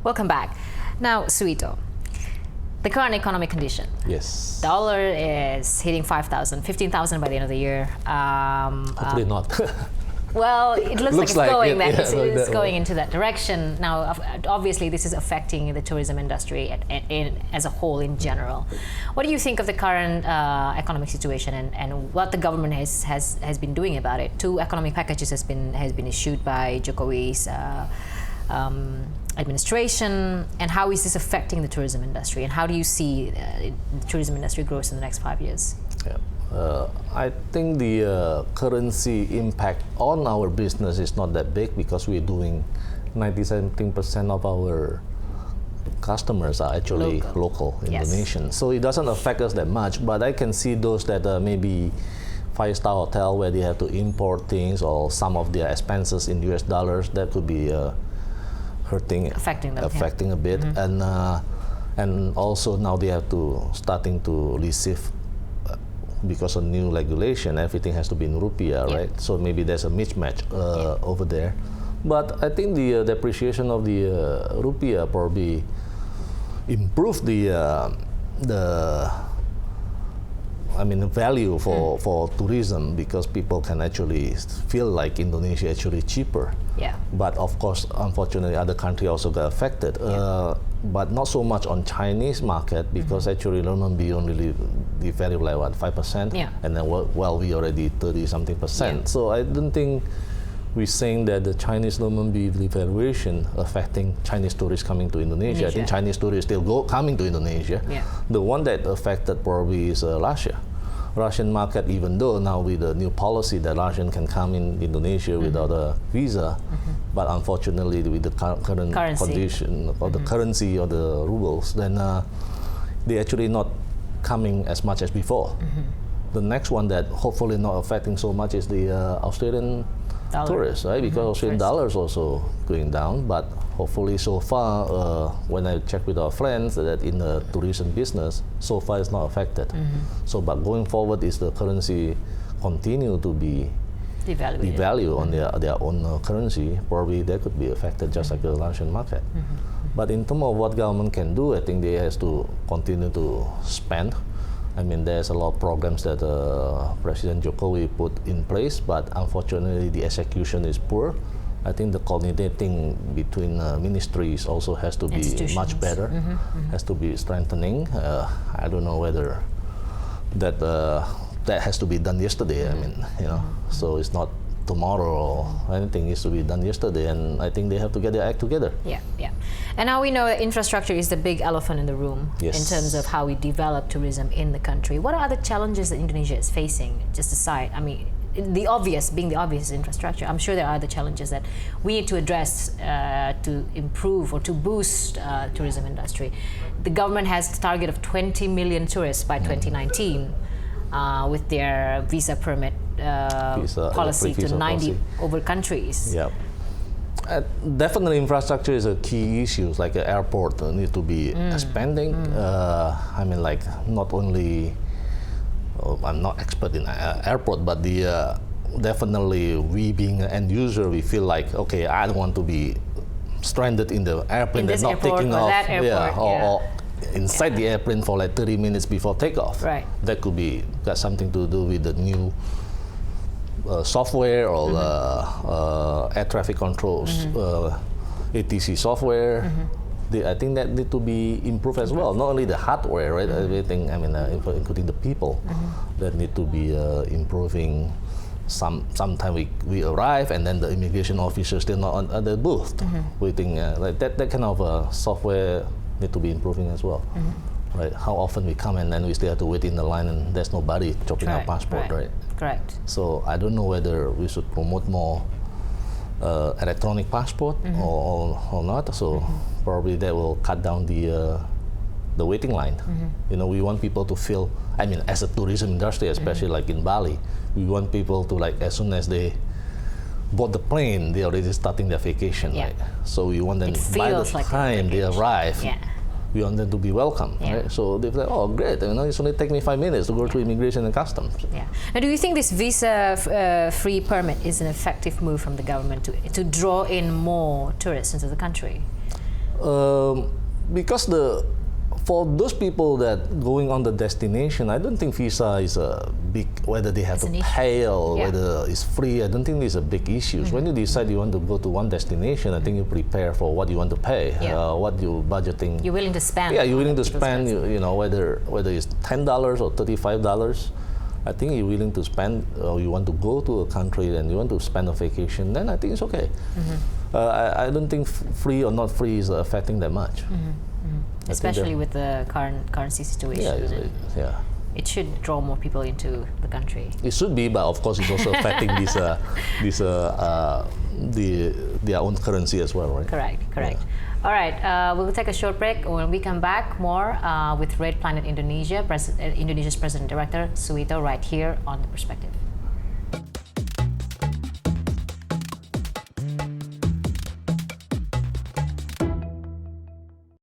Welcome back. Now, Suwito, the current economic condition. Yes. Dollar is hitting 5,000, 15,000 by the end of the year. Hopefully not. Well, it looks like it's going it, that. yeah, It's going into that direction. Now, obviously, this is affecting the tourism industry as a whole in general. What do you think of the current economic situation and what the government has been doing about it? 2 economic packages has been issued by Jokowi's administration, and how is this affecting the tourism industry? And how do you see the tourism industry grows in the next 5 years? Yeah. I think the currency impact on our business is not that big because we're doing 90-something% of our customers are actually local Indonesian. So it doesn't affect us that much, but I can see those that maybe 5-star hotel where they have to import things or some of their expenses in US dollars, that could be affecting a bit. And also now they have to starting to receive because of new regulation, everything has to be in rupiah, right? So maybe there's a mismatch over there. But I think the depreciation of the rupiah probably improved the value for tourism, because people can actually feel like Indonesia actually cheaper. Yeah. But of course, unfortunately, other countries also got affected. But not so much on Chinese market, because actually renminbi only devalued like what, 5%? Yeah. And then we already 30-something%. Yeah. So I don't think we're saying that the Chinese renminbi devaluation affecting Chinese tourists coming to Indonesia. I think Chinese tourists still coming to Indonesia. Yeah. The one that affected probably is Russia. Russian market, even though now with the new policy that Russian can come in Indonesia without a visa, but unfortunately with the current condition of the currency or the rubles, then they actually not coming as much as before. The next one that hopefully not affecting so much is the Australian tourists, right? Because Australian dollar is also going down, but hopefully so far, when I check with our friends that in the tourism business, so far it's not affected. So, but going forward, is the currency continue to be devalued on their own currency, probably they could be affected just like the Russian market. But in terms of what government can do, I think they has to continue to spend. I mean, there's a lot of programs that President Jokowi put in place, but unfortunately the execution is poor. I think the coordinating between ministries also has to be much better, has to be strengthening. I don't know whether that has to be done yesterday. I mean, so it's not tomorrow or anything. Needs to be done yesterday, and I think they have to get their act together. Yeah. And now we know that infrastructure is the big elephant in the room in terms of how we develop tourism in the country. What are the challenges that Indonesia is facing? Just aside, I mean, the obvious infrastructure. I'm sure there are other challenges that we need to address to improve or to boost tourism industry. The government has a target of 20 million tourists by 2019 with their visa permit policy to 90 over countries. Yeah. Definitely infrastructure is a key issue, like an airport needs to be expanding. I mean, like not only, I'm not expert in airport, but definitely we being an end user, we feel like, okay, I don't want to be stranded in the airplane that's not taking off. Or inside the airplane for like 30 minutes before takeoff. Right. That could be got something to do with the new software or air traffic controls, ATC software. I think that need to be improved as well. Not only the hardware, right? Everything. I mean, including the people that need to be improving. Sometimes we arrive and then the immigration officer still not at the booth waiting. Like that kind of software need to be improving as well. Right? How often we come and then we still have to wait in the line and there's nobody chopping our passport, right? Correct. So I don't know whether we should promote more electronic passport or not. So probably that will cut down the waiting line. We want people to feel, I mean, as a tourism industry, especially like in Bali, we want people to, like, as soon as they board the plane, they're already starting their vacation, right? So we want them, by the time they arrive, we want them to be welcome, right? So they're like, oh, great, it's only take me 5 minutes to go through immigration and customs. Now, do you think this visa-free permit is an effective move from the government to draw in more tourists into the country? Because for those people that going on the destination, I don't think visa is a big, whether they have to pay or whether it's free. I don't think it's a big issue. When you decide you want to go to one destination, I think you prepare for what you want to pay, what you're budgeting. You're willing to spend. Yeah, you're willing to spend. You know, whether it's $10 or $35. I think you're willing to spend, or you want to go to a country and you want to spend a vacation, then I think it's okay. I don't think free or not free is affecting that much. Especially with the current currency situation. It should draw more people into the country. It should be, but of course it's also affecting their own currency as well, right? Correct. Yeah. All right, we'll take a short break. When we come back, more with Red Planet Indonesia, Indonesia's President Director Suwito, right here on The Perspective.